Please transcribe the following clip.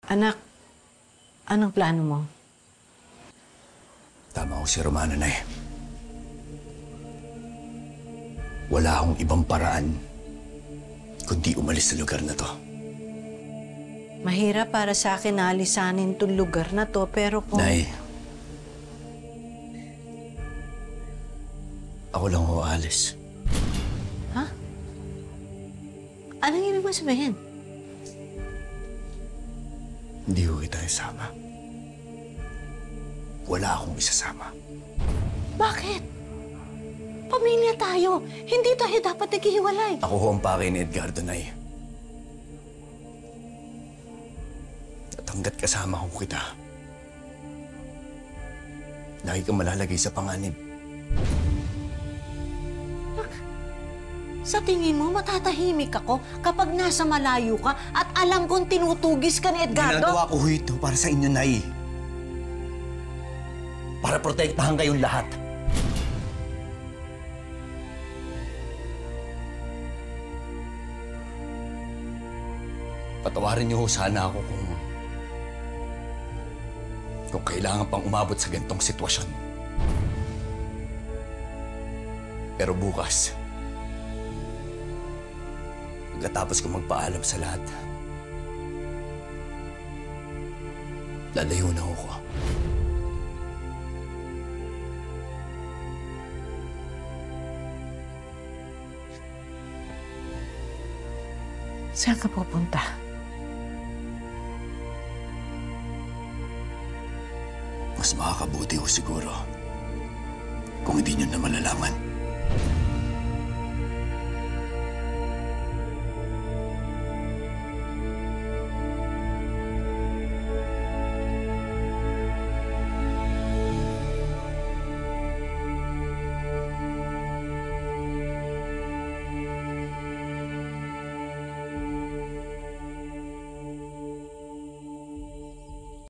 Anak, anong plano mo? Tama ko si Romana, Nay. Wala akong ibang paraan kundi umalis sa lugar na to. Mahirap para sa akin na alisanin tong lugar na to, pero kung... Nay, ako lang ho alis. Ha? Anong ibig mo sabihin? Hindi ho kita isama. Wala akong isasama. Bakit? Pamilya tayo. Hindi tayo dapat naghihiwalay. Ako ho ang pake ni Edgardo, Nay. At hanggat kasama ko kita, lagi kang malalagay sa panganib. Sa tingin mo, matatahimik ako kapag nasa malayo ka at alam kong tinutugis ka ni Edgardo? Ginagawa ko ho ito para sa inyo, Nay. Para protektahan kayong lahat. Patawarin niyo ho sana ako kung kailangan pang umabot sa ganitong sitwasyon. Pero bukas, pagkatapos ko magpaalam sa lahat, lalayo na ako. Saan ka pupunta? Mas makakabuti ho siguro kung hindi niyo na malalaman.